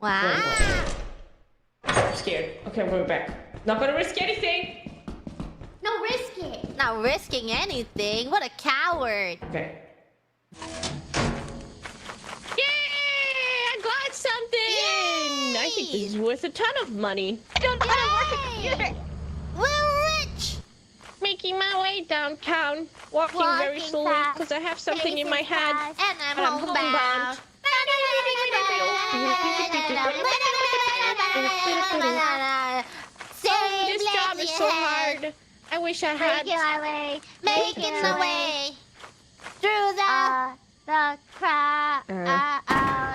Wow. I'm scared. Okay, I'm going back. Not gonna risk anything. No, risk it. Not risking anything. What a coward. Okay. Yay! I got something! I think this is worth a ton of money. Don't know how to work a computer. We're rich. Making my way downtown. Walking very Walking slowly fast, because I have something in my pacing hand. fast. And I'm And I'm homebound. This job is so hard. I wish I had. Making our way. Making the way through The crowd.